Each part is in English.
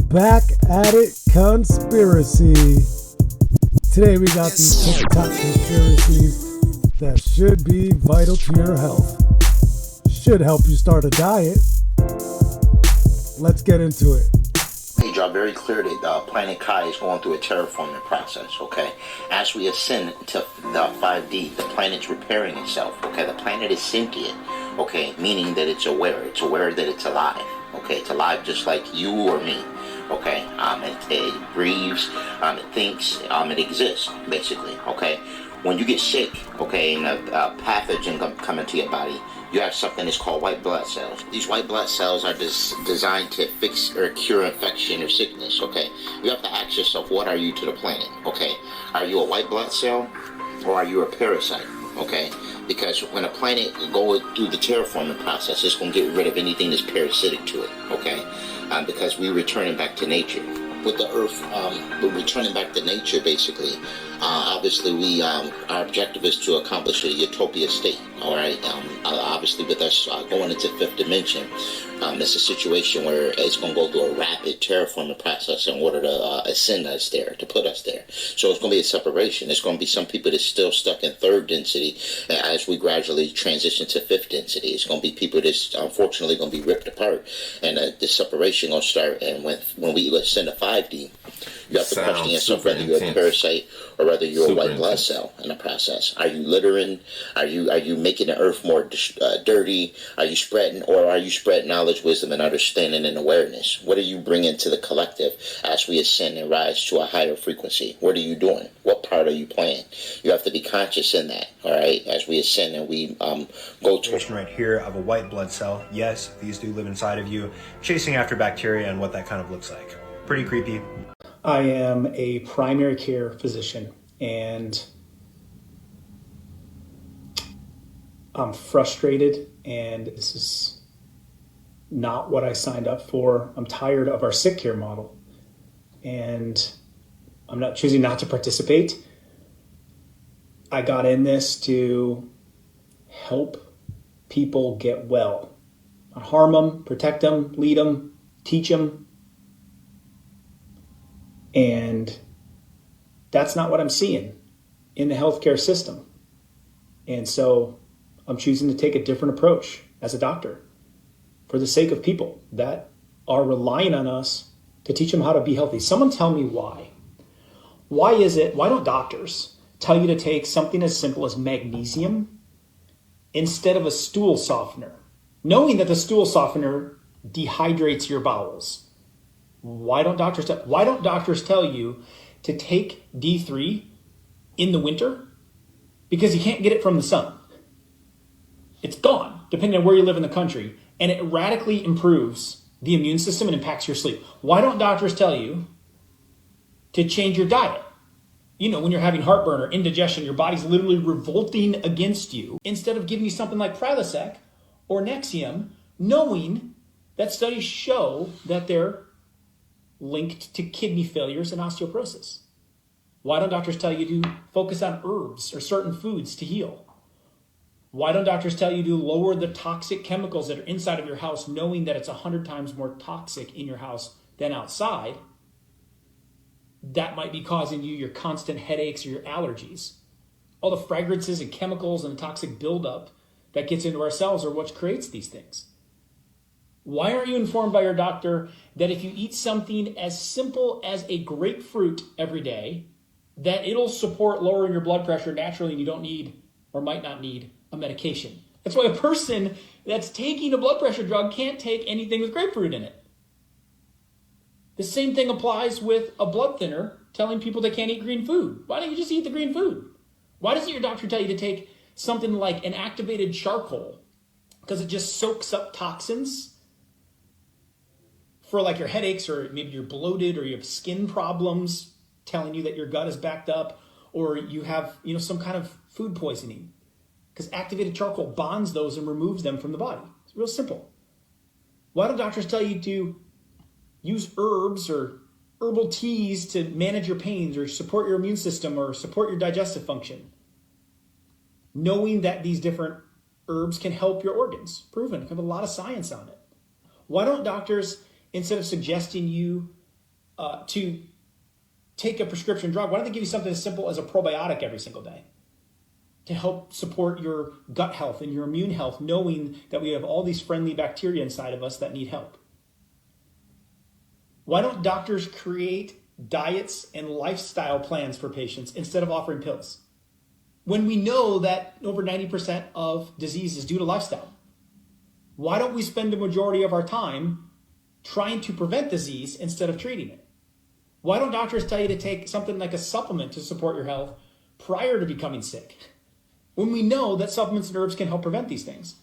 Back at it, conspiracy. Today we got these TikTok conspiracies that should be vital to your health. Should help you start a diet. Let's get into it. They draw very clear that Planet Kai is going through a terraforming process, okay? As we ascend to the 5D, the planet's repairing itself, okay? The planet is sentient, okay? Meaning that it's aware. It's aware that it's alive, okay? It's alive just like you or me, okay? It breathes, it thinks, it exists, basically, okay? When you get sick, okay, and a pathogen come into your body, you have something that's called white blood cells. These white blood cells are designed to fix or cure infection or sickness, okay? You have to ask yourself, what are you to the planet, okay? Are you a white blood cell or are you a parasite, okay? Because when a planet goes through the terraforming process, it's going to get rid of anything that's parasitic to it, okay? Because we're returning back to nature. With the earth, we're returning back to nature, basically. Obviously, our objective is to accomplish a utopia state, all right? Obviously, with us going into fifth dimension, it's a situation where it's going to go through a rapid terraforming process in order to ascend us there, to put us there. So it's going to be a separation. There's going to be some people that's still stuck in third density as we gradually transition to fifth density. It's going to be people that's unfortunately going to be ripped apart, and the separation going to start. And when we ascend to 5D, you have to question yourself whether you're a parasite or whether you're a white blood cell in the process. Are you littering? Are you making the earth more dirty? Are you spreading knowledge, wisdom, and understanding and awareness? What are you bringing to the collective as we ascend and rise to a higher frequency? What are you doing? What part are you playing? You have to be conscious in that, all right, as we ascend and we go to right here of a white blood cell. Yes, these do live inside of you, chasing after bacteria and what that kind of looks like. Pretty creepy. I am a primary care physician, and I'm frustrated, and this is not what I signed up for. I'm tired of our sick care model, and I'm not choosing not to participate. I got in this to help people get well, not harm them, protect them, lead them, teach them. And that's not what I'm seeing in the healthcare system. And so I'm choosing to take a different approach as a doctor for the sake of people that are relying on us to teach them how to be healthy. Someone tell me why. Why don't doctors tell you to take something as simple as magnesium instead of a stool softener, knowing that the stool softener dehydrates your bowels? Why don't doctors tell you to take D3 in the winter? Because you can't get it from the sun. It's gone, depending on where you live in the country, and it radically improves the immune system and impacts your sleep. Why don't doctors tell you to change your diet? You know, when you're having heartburn or indigestion, your body's literally revolting against you. Instead of giving you something like Prilosec or Nexium, knowing that studies show that they're linked to kidney failures and osteoporosis. Why don't doctors tell you to focus on herbs or certain foods to heal? Why don't doctors tell you to lower the toxic chemicals that are inside of your house, knowing that it's 100 times more toxic in your house than outside? That might be causing you your constant headaches or your allergies. All the fragrances and chemicals and toxic buildup that gets into our cells are what creates these things. Why aren't you informed by your doctor that if you eat something as simple as a grapefruit every day, that it'll support lowering your blood pressure naturally and you don't need or might not need a medication? That's why a person that's taking a blood pressure drug can't take anything with grapefruit in it. The same thing applies with a blood thinner telling people they can't eat green food. Why don't you just eat the green food? Why doesn't your doctor tell you to take something like an activated charcoal? Because it just soaks up toxins for like your headaches, or maybe you're bloated or you have skin problems, telling you that your gut is backed up, or you have, some kind of food poisoning. Because activated charcoal bonds those and removes them from the body. It's real simple. Why don't doctors tell you to use herbs or herbal teas to manage your pains or support your immune system or support your digestive function, knowing that these different herbs can help your organs? Proven. Have a lot of science on it. Why don't doctors, instead of suggesting you to take a prescription drug? Why don't they give you something as simple as a probiotic every single day to help support your gut health and your immune health, knowing that we have all these friendly bacteria inside of us that need help? Why don't doctors create diets and lifestyle plans for patients instead of offering pills? When we know that over 90% of disease is due to lifestyle, why don't we spend the majority of our time trying to prevent disease instead of treating it? Why don't doctors tell you to take something like a supplement to support your health prior to becoming sick, when we know that supplements and herbs can help prevent these things?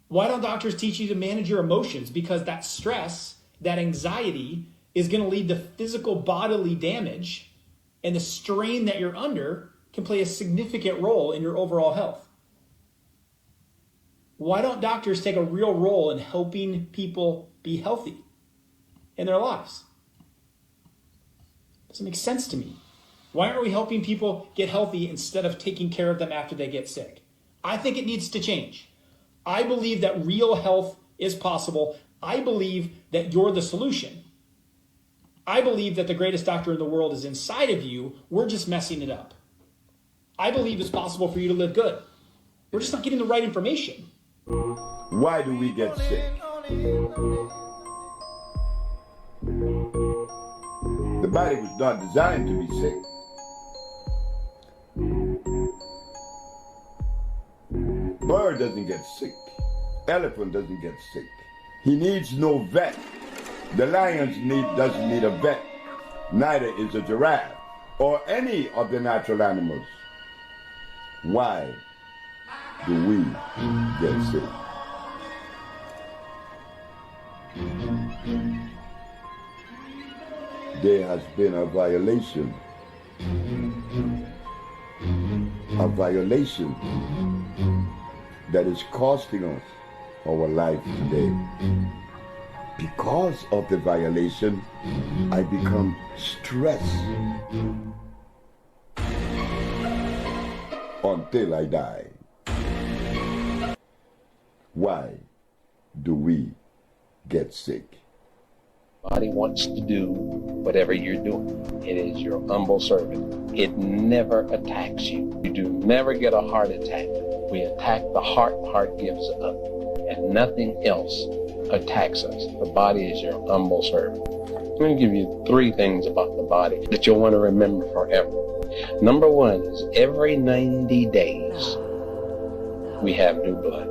Why don't doctors teach you to manage your emotions? Because that stress, that anxiety is going to lead to physical bodily damage, and the strain that you're under can play a significant role in your overall health. Why don't doctors take a real role in helping people be healthy in their lives? Doesn't make sense to me. Why aren't we helping people get healthy instead of taking care of them after they get sick? I think it needs to change. I believe that real health is possible. I believe that you're the solution. I believe that the greatest doctor in the world is inside of you. We're just messing it up. I believe it's possible for you to live good. We're just not getting the right information. Why do we get sick? The body was not designed to be sick. Bird doesn't get sick. Elephant doesn't get sick. He needs no vet. The lion doesn't need a vet. Neither is a giraffe or any of the natural animals. Why do we get sick? There has been a violation that is costing us our life today. Because of the violation, I become stressed until I die. Why do we get sick? Body wants to do whatever you're doing. It is your humble servant. It never attacks you. You do never get a heart attack. We attack the heart gives up, and nothing else attacks us. The body is your humble servant. I'm going to give you 3 things about the body that you'll want to remember forever. Number 1 is every 90 days, we have new blood.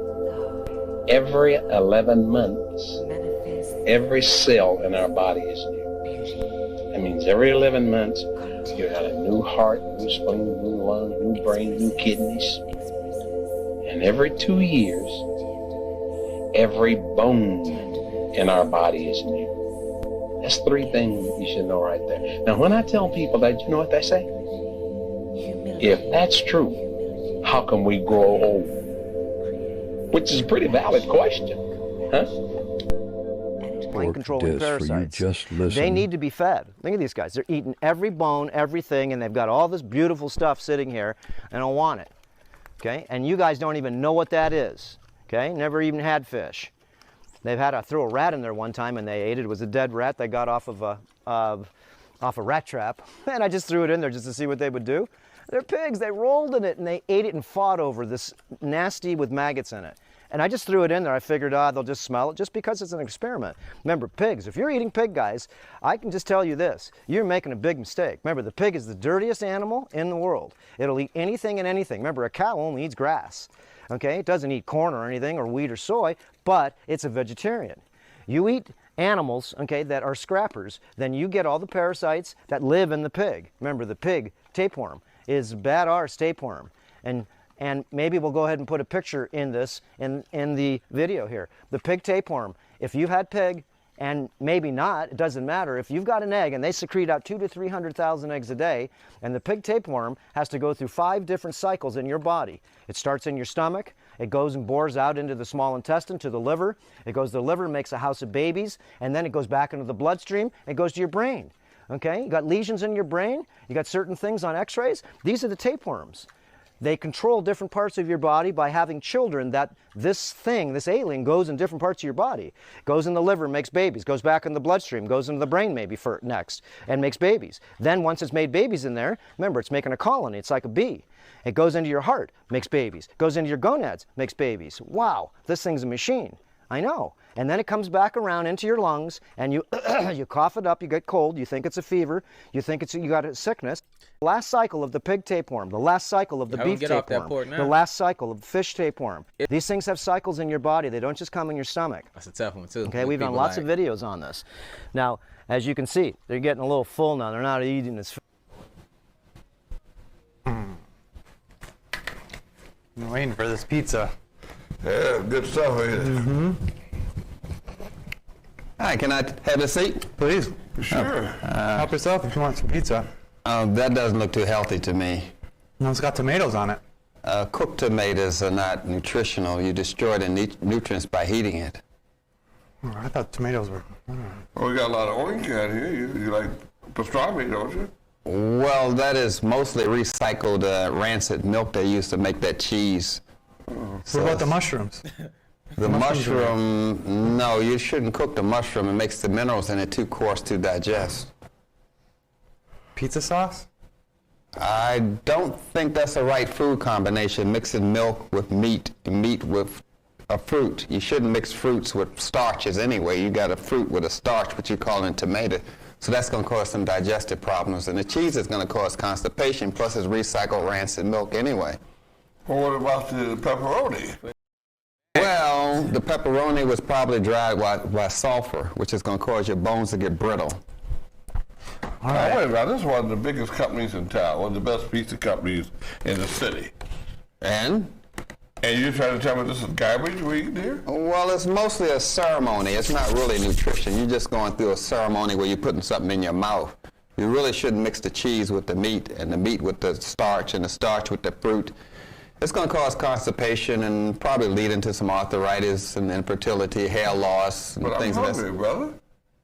Every 11 months, every cell in our body is new. That means every 11 months, you got a new heart, new spleen, new lung, new brain, new kidneys. And every 2 years, every bone in our body is new. That's 3 things you should know right there. Now, when I tell people that, you know what they say? If that's true, how can we grow old? Which is a pretty valid question, huh? Controlling parasites. They need to be fed. Look at these guys. They're eating every bone, everything, and they've got all this beautiful stuff sitting here, and don't want it. Okay? And you guys don't even know what that is. Okay? Never even had fish. They've had threw a rat in there one time, and they ate it. It was a dead rat they got off of a rat trap, and I just threw it in there just to see what they would do. They're pigs. They rolled in it, and they ate it and fought over this nasty with maggots in it. And I just threw it in there. I figured, they'll just smell it just because it's an experiment. Remember, pigs, if you're eating pig, guys, I can just tell you this. You're making a big mistake. Remember, the pig is the dirtiest animal in the world. It'll eat anything and anything. Remember, a cow only eats grass. Okay? It doesn't eat corn or anything, or wheat or soy, but it's a vegetarian. You eat animals, okay, that are scrappers, then you get all the parasites that live in the pig. Remember, the pig tapeworm is bad arse tapeworm. And maybe we'll go ahead and put a picture in this, in the video here. The pig tapeworm, if you've had pig, and maybe not, it doesn't matter. If you've got an egg and they secrete out 200,000 to 300,000 eggs a day, and the pig tapeworm has to go through 5 different cycles in your body. It starts in your stomach, it goes and bores out into the small intestine, to the liver. It goes to the liver, makes a house of babies, and then it goes back into the bloodstream, and goes to your brain. Okay, you got lesions in your brain, you got certain things on x-rays. These are the tapeworms. They control different parts of your body by having children that this thing, this alien, goes in different parts of your body. Goes in the liver, makes babies, goes back in the bloodstream, goes into the brain maybe for next, and makes babies. Then once it's made babies in there, remember, it's making a colony. It's like a bee. It goes into your heart, makes babies. Goes into your gonads, makes babies. Wow, this thing's a machine. I know. And then it comes back around into your lungs, and you you cough it up, you get cold, you think it's a fever, you think you got a sickness. The last cycle of the pig tapeworm, the last cycle of the beef tapeworm, the last cycle of the fish tapeworm. These things have cycles in your body. They don't just come in your stomach. That's a tough one, too. Okay, we've done lots of videos on this. Now, as you can see, they're getting a little full now. They're not eating this. I'm waiting for this pizza. Yeah, good stuff, ain't it? Mm-hmm. Hi, can I have a seat? Please. Sure. Help yourself if you want some pizza. That doesn't look too healthy to me. No, it's got tomatoes on it. Cooked tomatoes are not nutritional. You destroy the nutrients by heating it. Oh, I thought tomatoes were. Well, we got a lot of orange out here. You like pastrami, don't you? Well, that is mostly recycled rancid milk they used to make that cheese. What about the mushrooms? The mushroom, no, you shouldn't cook the mushroom. It makes the minerals in it too coarse to digest. Pizza sauce? I don't think that's the right food combination, mixing milk with meat and meat with a fruit. You shouldn't mix fruits with starches anyway. You got a fruit with a starch, which you call in tomato. So that's going to cause some digestive problems. And the cheese is going to cause constipation, plus it's recycled rancid milk anyway. Well, what about the pepperoni? Well, the pepperoni was probably dried by sulfur, which is going to cause your bones to get brittle. All right. Wait a minute, this is one of the biggest companies in town, one of the best pizza companies in the city. And you're trying to tell me this is garbage we eat here? Well, it's mostly a ceremony. It's not really nutrition. You're just going through a ceremony where you're putting something in your mouth. You really shouldn't mix the cheese with the meat and the meat with the starch and the starch with the fruit. It's going to cause constipation and probably lead into some arthritis and infertility, hair loss, and things like that. But I'm hungry, brother.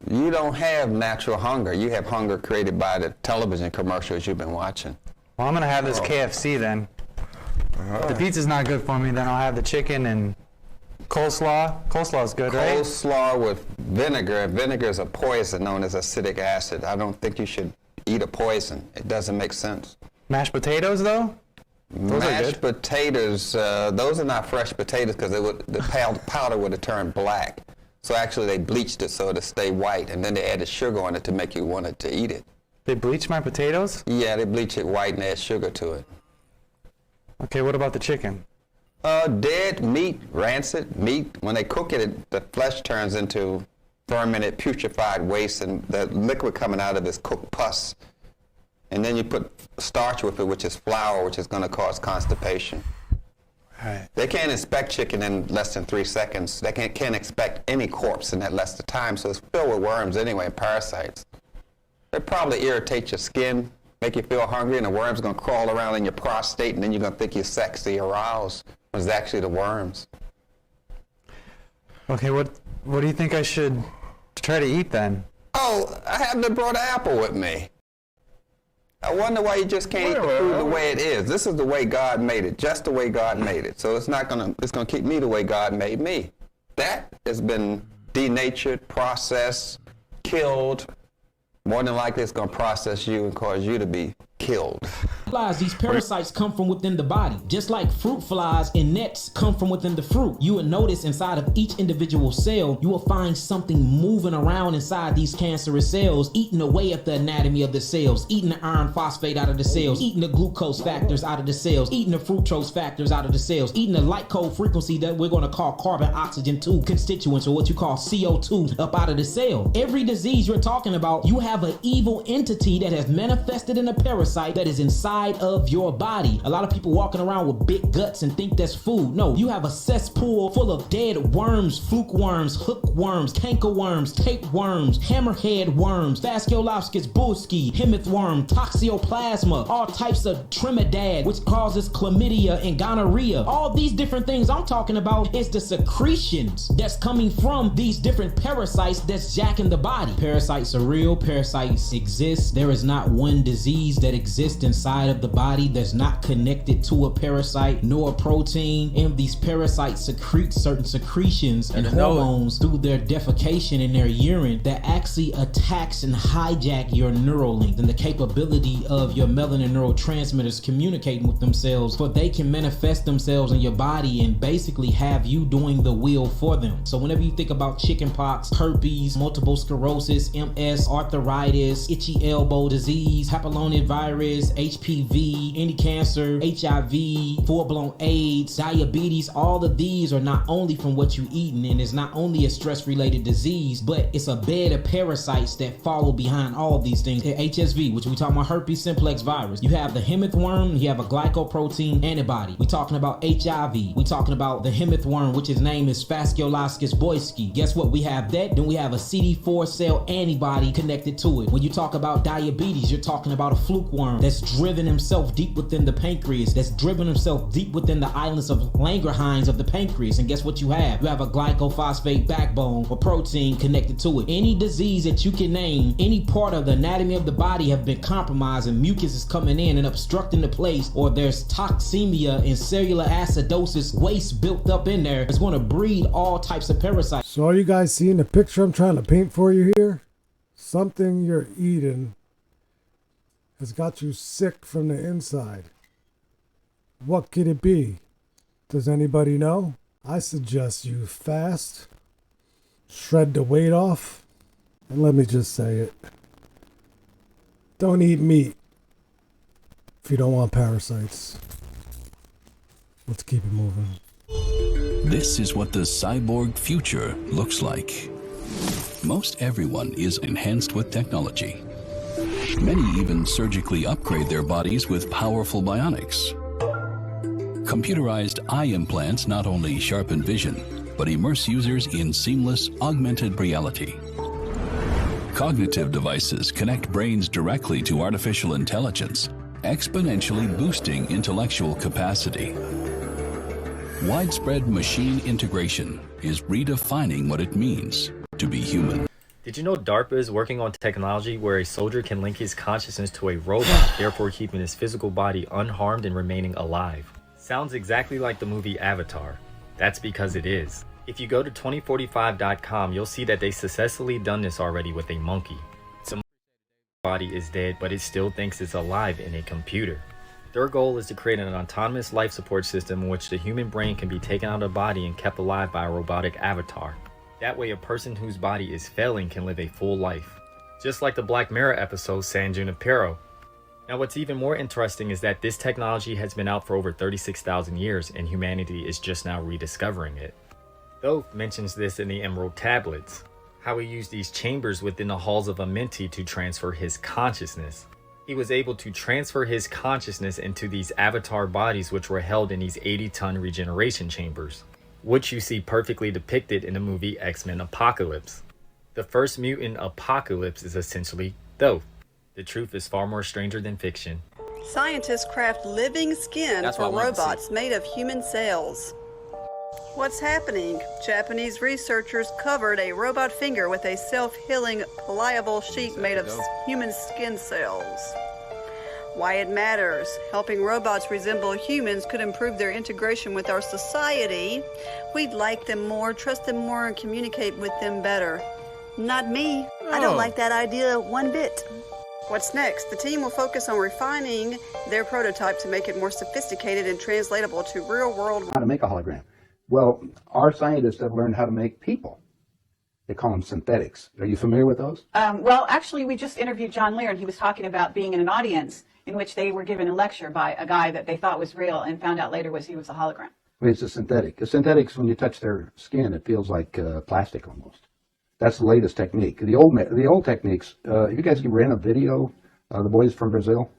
You don't have natural hunger. You have hunger created by the television commercials you've been watching. Well, I'm going to have this KFC then. If the pizza's not good for me, then I'll have the chicken and coleslaw. Coleslaw's good, right? Coleslaw with vinegar. Vinegar is a poison known as acetic acid. I don't think you should eat a poison. It doesn't make sense. Mashed potatoes, though? Those Mashed potatoes, those are not fresh potatoes because the powder would have turned black. So actually they bleached it so to stay white, and then they added sugar on it to make you want it to eat it. They bleach my potatoes? Yeah, they bleach it white and add sugar to it. Okay, what about the chicken? Dead meat, rancid meat. When they cook it, the flesh turns into fermented, putrefied waste, and the liquid coming out of it is cooked pus. And then you put starch with it, which is flour, which is going to cause constipation. Right. They can't inspect chicken in less than 3 seconds. They can't inspect any corpse in that less of time, so it's filled with worms anyway, and parasites. They probably irritate your skin, make you feel hungry, and the worms are going to crawl around in your prostate, and then you're going to think you're sexy, aroused, when it's actually the worms. Okay, what do you think I should try to eat then? Oh, I haven't brought an apple with me. I wonder why you just can't eat the food the way it is. This is the way God made it, just the way God made it. So it's gonna keep me the way God made me. That has been denatured, processed, killed. More than likely it's gonna process you and cause you to be killed. These parasites come from within the body, just like fruit flies and nets come from within the fruit. You will notice inside of each individual cell, you will find something moving around inside these cancerous cells, eating away at the anatomy of the cells, eating the iron phosphate out of the cells, eating the glucose factors out of the cells, eating the fructose factors out of the cells, eating the light cold frequency that we're going to call carbon oxygen 2 constituents, or what you call CO2, up out of the cell. Every disease you're talking about, you have an evil entity that has manifested in a parasite that is inside of your body. A lot of people walking around with big guts and think that's food. No, you have a cesspool full of dead worms, fluke worms, hook worms, canker worms, tapeworms, hammerhead worms, Fasciolopsis bullski, hemith worm, toxoplasma, all types of Trinidad, which causes chlamydia and gonorrhea. All these different things I'm talking about is the secretions that's coming from these different parasites that's jacking the body. Parasites are real. Parasites exist. There is not one disease that exists inside inside of the body that's not connected to a parasite nor a protein, and these parasites secrete certain secretions and hormones through their defecation and their urine that actually attacks and hijack your neural link and the capability of your melanin neurotransmitters communicating with themselves, for they can manifest themselves in your body and basically have you doing the will for them. So whenever you think about chickenpox, herpes, multiple sclerosis, MS, arthritis, itchy elbow disease, papillomavirus, HPV, any cancer, HIV, full-blown AIDS, diabetes, all of these are not only from what you eating, and it's not only a stress-related disease, but it's a bed of parasites that follow behind all of these things. HSV, which we talking about herpes simplex virus. You have the hemith worm, you have a glycoprotein antibody. We talking about HIV. We talking about the hemith worm, which his name is Fascioloscus boyski. Guess what? We have that. Then we have a CD4 cell antibody connected to it. When you talk about diabetes, you're talking about a fluke worm that's driven himself deep within the pancreas, that's driven himself deep within the islands of Langerhans of the pancreas. And guess what you have? You have a glycophosphate backbone or protein connected to it. Any disease that you can name, any part of the anatomy of the body have been compromised, and mucus is coming in and obstructing the place, or there's toxemia and cellular acidosis, waste built up in there. It's going to breed all types of parasites. So are you guys seeing the picture I'm trying to paint for you here? Something you're eating has got you sick from the inside. What could it be? Does anybody know? I suggest you fast, shred the weight off, and let me just say it. Don't eat meat if you don't want parasites. Let's keep it moving. This is what the cyborg future looks like. Most everyone is enhanced with technology. Many even surgically upgrade their bodies with powerful bionics. Computerized eye implants not only sharpen vision, but immerse users in seamless augmented reality. Cognitive devices connect brains directly to artificial intelligence, exponentially boosting intellectual capacity. Widespread machine integration is redefining what it means to be human. Did you know DARPA is working on technology where a soldier can link his consciousness to a robot, therefore keeping his physical body unharmed and remaining alive? Sounds exactly like the movie Avatar. That's because it is. If you go to 2045.com, you'll see that they successfully done this already with a monkey. The body is dead, but it still thinks it's alive in a computer. Their goal is to create an autonomous life support system in which the human brain can be taken out of the body and kept alive by a robotic avatar. That way a person whose body is failing can live a full life. Just like the Black Mirror episode San Junipero. Now what's even more interesting is that this technology has been out for over 36,000 years and humanity is just now rediscovering it. Thoth mentions this in the Emerald Tablets, how he used these chambers within the halls of Amenti to transfer his consciousness. He was able to transfer his consciousness into these avatar bodies which were held in these 80-ton regeneration chambers, which you see perfectly depicted in the movie X-Men Apocalypse. The first mutant Apocalypse is essentially Thoth. The truth is far more stranger than fiction. Scientists craft living skin for robots made of human cells. What's happening? Japanese researchers covered a robot finger with a self-healing, pliable sheet made of human skin cells. Why it matters. Helping robots resemble humans could improve their integration with our society. We'd like them more, trust them more, and communicate with them better. Not me. I don't like that idea one bit. What's next? The team will focus on refining their prototype to make it more sophisticated and translatable to real-world. How to make a hologram? Well, our scientists have learned how to make people. They call them synthetics. Are you familiar with those? Well, actually, we just interviewed John Lear, and he was talking about being in an audience in which they were given a lecture by a guy that they thought was real and found out later he was a hologram. Well, it's a synthetic. A synthetics, when you touch their skin, it feels like plastic almost. That's the latest technique. The old techniques, you guys can rent a video, The Boys from Brazil.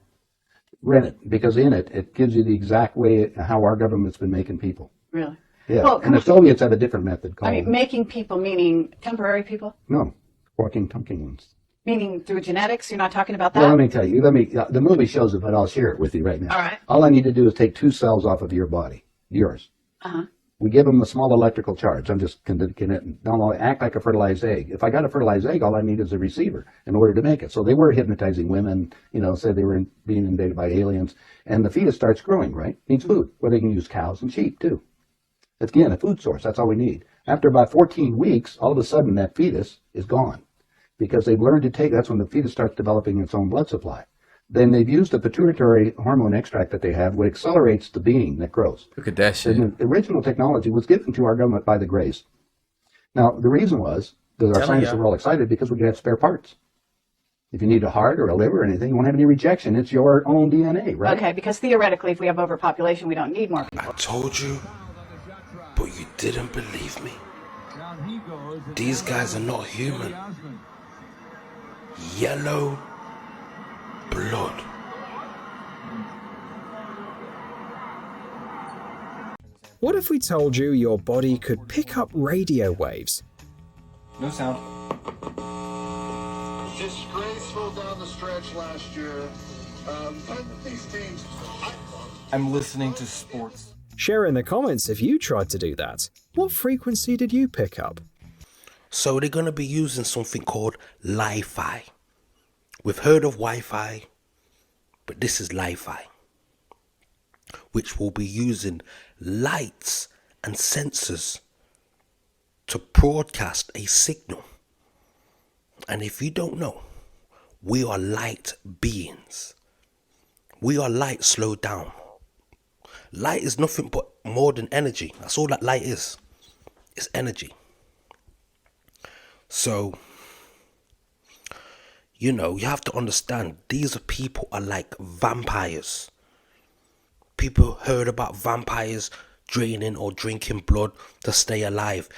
Rent it, because in it, it gives you the exact way how our government's been making people. Really? Yeah, well, and the Soviets had a different method called... I mean, making people meaning temporary people? No, walking, talking ones. Meaning through genetics? You're not talking about that? Well, let me tell you. The movie shows it, but I'll share it with you right now. All right. All I need to do is take 2 cells off of your body, yours. Uh-huh. We give them a small electrical charge. I'm just going to act like a fertilized egg. If I got a fertilized egg, all I need is a receiver in order to make it. So they were hypnotizing women, said they were being invaded by aliens. And the fetus starts growing, right? Needs food, where they can use cows and sheep too. Again, a food source, that's all we need. After about 14 weeks, all of a sudden that fetus is gone because they've learned to take, that's when the fetus starts developing its own blood supply. Then they've used the pituitary hormone extract that they have, which accelerates the being that grows. Look at that shit. And the original technology was given to our government by the Greys. Now, the reason was that our scientists were all excited because we could have spare parts. If you need a heart or a liver or anything, you won't have any rejection. It's your own DNA, right? Okay, because theoretically, if we have overpopulation, we don't need more people. I told you, but you didn't believe me. These guys are not human. Yellow blood. What if we told you your body could pick up radio waves? No sound. Disgraceful down the stretch last year. But these teams. I'm listening to sports. Share in the comments if you tried to do that. What frequency did you pick up? So they're going to be using something called Li-Fi. We've heard of Wi-Fi, but this is Li-Fi, which will be using lights and sensors to broadcast a signal. And if you don't know, we are light beings. We are light slowed down. Light is nothing but more than energy. That's all that light is. It's energy. So, you have to understand, these people are like vampires. People heard about vampires draining or drinking blood to stay alive.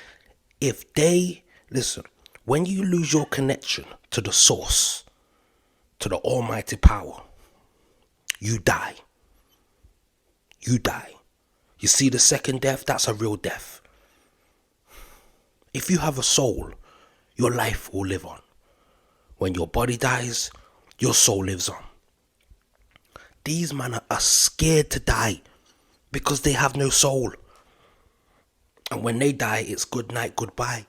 Listen, when you lose your connection to the source, to the almighty power, you die. You die. You see the second death? That's a real death. If you have a soul, your life will live on. When your body dies, your soul lives on. These men are scared to die because they have no soul. And when they die, it's good night, goodbye.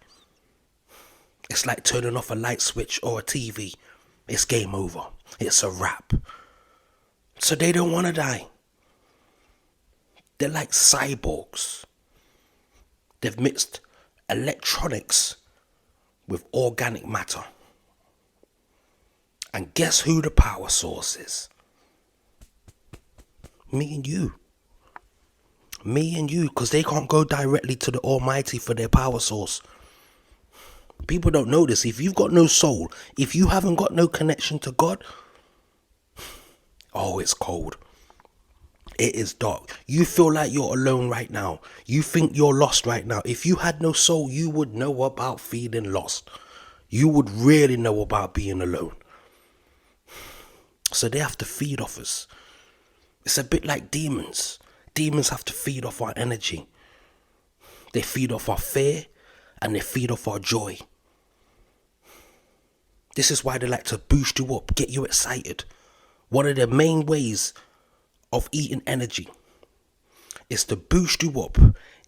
It's like turning off a light switch or a TV. It's game over. It's a wrap. So they don't want to die. They're like cyborgs. They've mixed electronics with organic matter. And guess who the power source is? Me and you. Me and you, because they can't go directly to the Almighty for their power source. People don't know this. If you've got no soul, if you haven't got no connection to God, oh, it's cold. It is dark. You feel like you're alone right now. You think you're lost right now. If you had no soul, you would know about feeling lost. You would really know about being alone. So they have to feed off us. It's a bit like demons. Demons have to feed off our energy. They feed off our fear and they feed off our joy. This is why they like to boost you up, get you excited. One of the main ways of eating energy is to boost you up,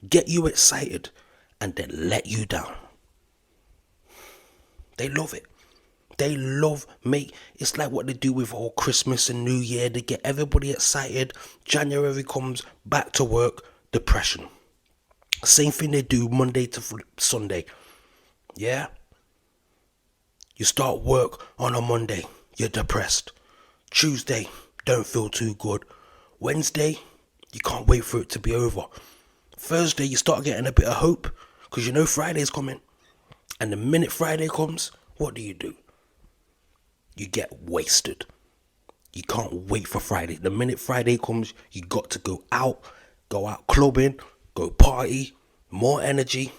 get you excited, and then let you down. They love it. They love it's like what they do with all Christmas and New Year. They get everybody excited. January comes, back to work, depression. Same thing they do Monday to Sunday. Yeah? You start work on a Monday, you're depressed. Tuesday, don't feel too good. Wednesday, you can't wait for it to be over. Thursday, you start getting a bit of hope because you know Friday's coming. And the minute Friday comes, what do? You get wasted. You can't wait for Friday. The minute Friday comes, you got to go out clubbing, go party, more energy,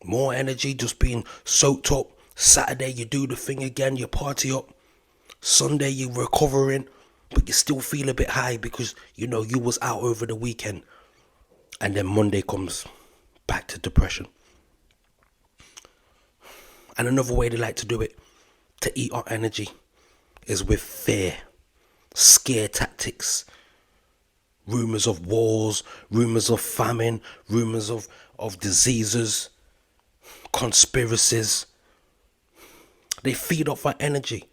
just being soaked up. Saturday, you do the thing again, you party up. Sunday, you're recovering, but you still feel a bit high because, you was out over the weekend. And then Monday comes, back to depression. And another way they like to do it, to eat our energy, is with fear, scare tactics. Rumors of wars, rumors of famine, rumors of diseases, conspiracies. They feed off our energy.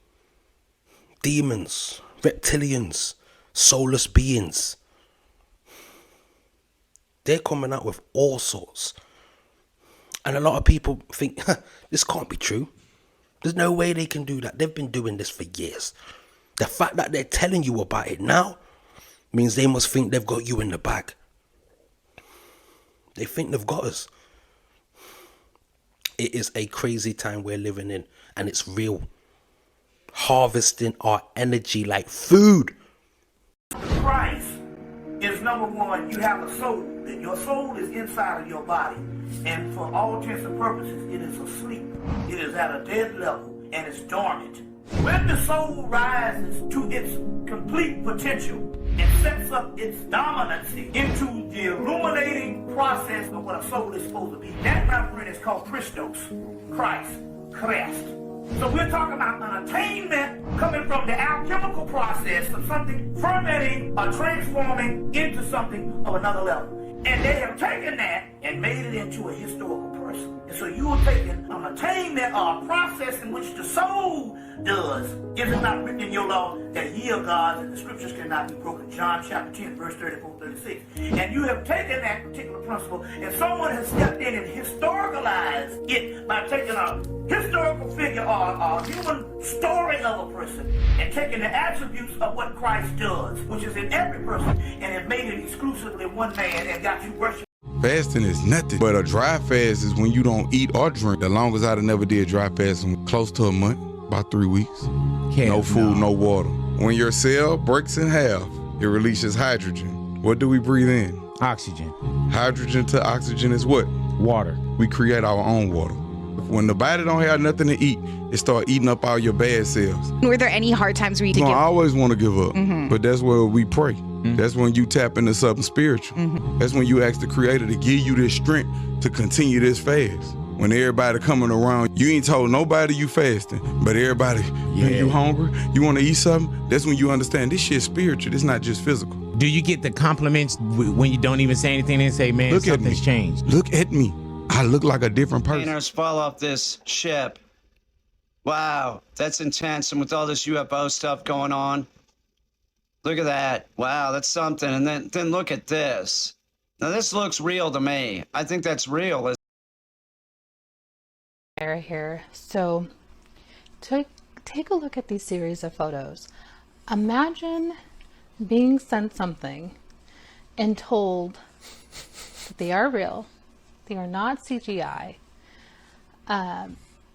Demons, reptilians, soulless beings. They're coming out with all sorts. And a lot of people think, this can't be true. There's no way they can do that. They've been doing this for years. The fact that they're telling you about it now means they must think they've got you in the bag. They think they've got us. It is a crazy time we're living in, and it's real. Harvesting our energy like food. Christ is number one. You have a soul. Your soul is inside of your body. And for all intents and purposes, it is asleep. It is at a dead level, and it's dormant. When the soul rises to its complete potential and sets up its dominancy into the illuminating process of what a soul is supposed to be, that reference is called Christos, Christ, Christ. So we're talking about an attainment coming from the alchemical process of something fermenting or transforming into something of another level. And they have taken that and made it into a historical person. And so you are taking an attainment or a process in which the soul does. Is it not written in your law that ye are gods and the scriptures cannot be broken? John chapter 10, verse 34, 36. And you have taken that particular principle and someone has stepped in and historicalized it by taking a historical figure or a human story of a person and taking the attributes of what Christ does, which is in every person, and have made it exclusively one man and got you worshiping. Fasting is nothing, but a dry fast is when you don't eat or drink. The longest I never did dry fasting, close to a month, about 3 weeks. No food, no water. When your cell breaks in half, it releases hydrogen. What do we breathe in? Oxygen. Hydrogen to oxygen is what? Water. We create our own water. When the body don't have nothing to eat, it start eating up all your bad cells. Were there any hard times where you did I always want to give up, but that's where we pray. That's when you tap into something spiritual. That's when you ask the Creator to give you this strength to continue this fast. When everybody coming around, you ain't told nobody you fasting, but everybody, when you hungry, you want to eat something, that's when you understand this shit's spiritual, it's not just physical. Do you get the compliments when you don't even say anything and say, man, something's changed? Look at me. I look like a different person. Painters fall off this ship. Wow, that's intense. And with all this UFO stuff going on, look at that. Wow, that's something. And then look at this. Now this looks real to me. I think that's real. Here. So take a look at these series of photos. Imagine being sent something and told that they are real. They are not CGI.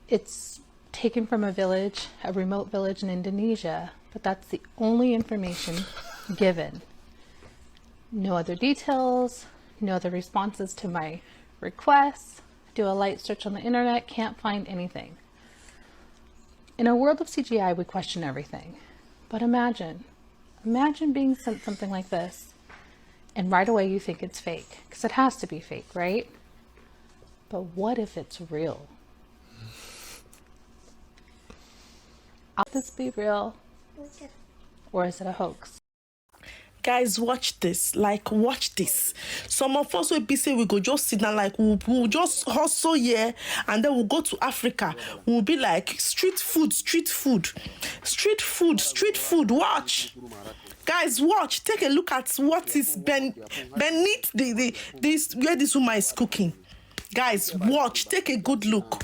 It's taken from a village, a remote village in Indonesia, but that's the only information given. No other details, no other responses to my requests. Do a light search on the internet, can't find anything. In a world of CGI, we question everything. But imagine being sent something like this, and right away you think it's fake, because it has to be fake, right? But what if it's real? Will this be real? Or is it a hoax? Guys, watch this. Like, watch this. Some of us will be saying we go just sit down, like we'll just hustle here, and then we'll go to Africa. We'll be like street food. Watch. Guys, watch. Take a look at what is beneath this where this woman is cooking. Guys, watch. Take a good look.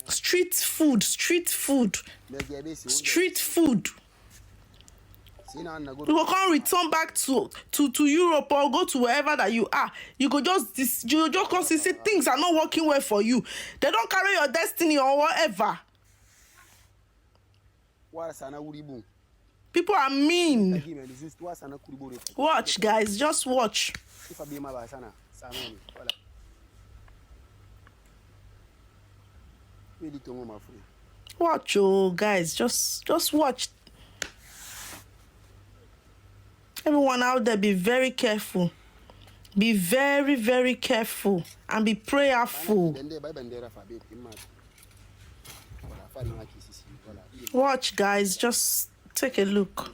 Street food. You will come return back to Europe or go to wherever that you are. You just come see things are not working well for you. They don't carry your destiny or whatever. People are mean. Watch, guys, just watch. Watch, oh guys, just watch. Everyone out there, be very careful. Be very, very careful and be prayerful. Watch, guys, just take a look.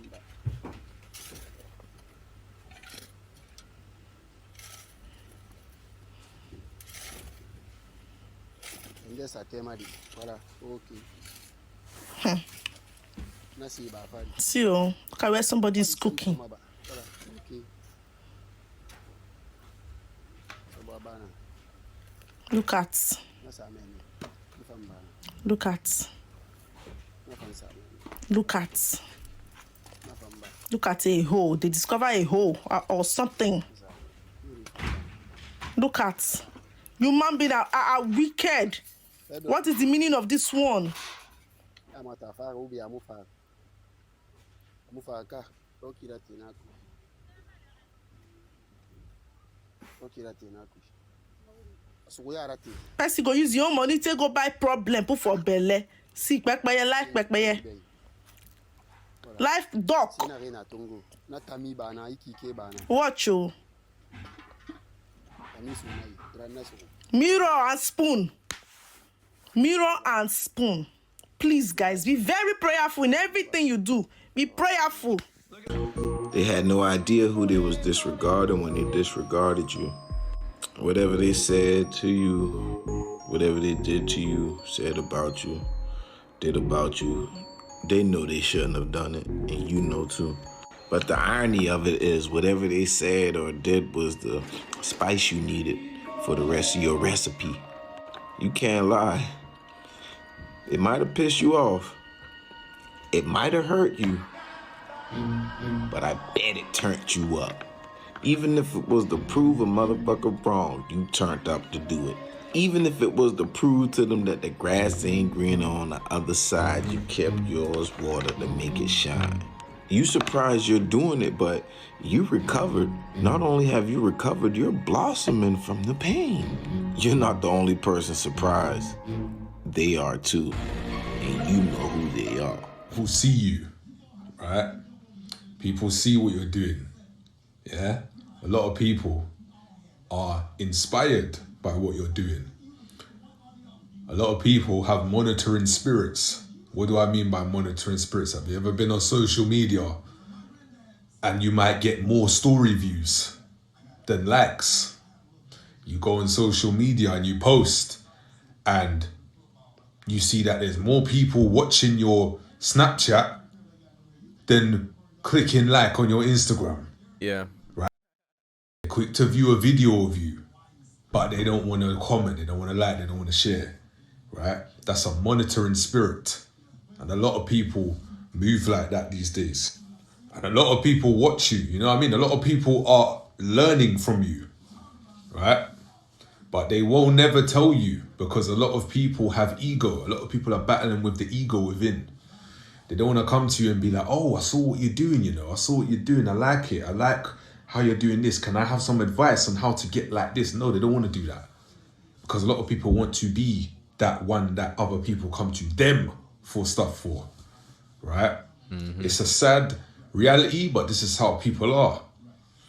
See, look at where somebody is cooking. Look at. Look at. Look at. Look at a hole. They discover a hole or something. Look at. Human beings are wicked. What is the meaning of this one? Person go use your own money to go buy problem put for belly. See, pekpeye life, pekpeye. Life duck. Watch you. Mirror and spoon. Mirror and spoon. Please, guys, be very prayerful in everything you do. Be prayerful. They had no idea who they was disregarding when they disregarded you. Whatever they said to you, whatever they did to you, said about you, did about you, they know they shouldn't have done it, and you know too. But the irony of it is, whatever they said or did was the spice you needed for the rest of your recipe. You can't lie. It might have pissed you off. It might have hurt you. But I bet it turned you up. Even if it was to prove a motherfucker wrong, you turned up to do it. Even if it was to prove to them that the grass ain't greener on the other side, you kept yours watered to make it shine. You surprised you're doing it, but you recovered. Not only have you recovered, you're blossoming from the pain. You're not the only person surprised. They are too. And you know who they are. People see you, right? People see what you're doing. Yeah? A lot of people are inspired by what you're doing. A lot of people have monitoring spirits. What do I mean by monitoring spirits? Have you ever been on social media and you might get more story views than likes? You go on social media and you post and you see that there's more people watching your Snapchat than clicking like on your Instagram. Yeah. Right? They're quick to view a video of you, but they don't want to comment, they don't want to like, they don't want to share. Right? That's a monitoring spirit. And a lot of people move like that these days. And a lot of people watch you, you know what I mean? A lot of people are learning from you, right? But they will never tell you because a lot of people have ego. A lot of people are battling with the ego within. They don't want to come to you and be like, oh, I saw what you're doing, you know? I saw what you're doing, I like it. I like how you're doing this. Can I have some advice on how to get like this? No, they don't want to do that. Because a lot of people want to be that one that other people come to them for stuff for, right? Mm-hmm. It's a sad reality, but this is how people are.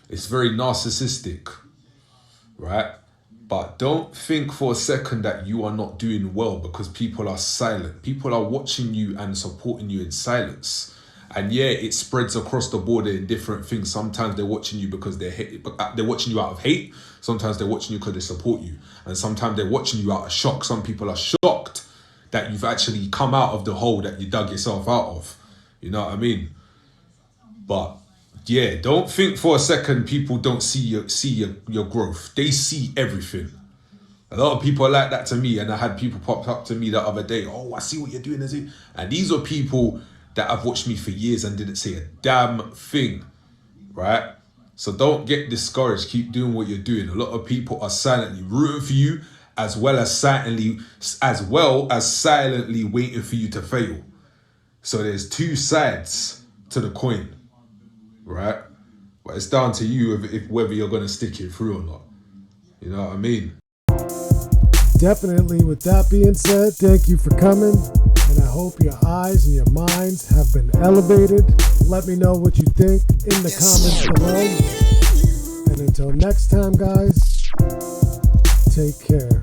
It's very narcissistic, right? But don't think for a second that you are not doing well because people are silent. People are watching you and supporting you in silence. And yeah, it spreads across the board in different things. Sometimes they're watching you because they're watching you out of hate. Sometimes they're watching you because they support you. And sometimes they're watching you out of shock. Some people are shocked that you've actually come out of the hole that you dug yourself out of. You know what I mean? But yeah, don't think for a second people don't see your growth. They see everything. A lot of people are like that to me, and I had people pop up to me the other day. Oh, I see what you're doing. And these are people that have watched me for years and didn't say a damn thing, right? So don't get discouraged. Keep doing what you're doing. A lot of people are silently rooting for you, as well as silently waiting for you to fail. So there's two sides to the coin, right? But it's down to you if whether you're going to stick it through or not. You know what I mean? Definitely. With that being said, thank you for coming, and I hope your eyes and your minds have been elevated. Let me know what you think in the comments below. And until next time, guys, take care.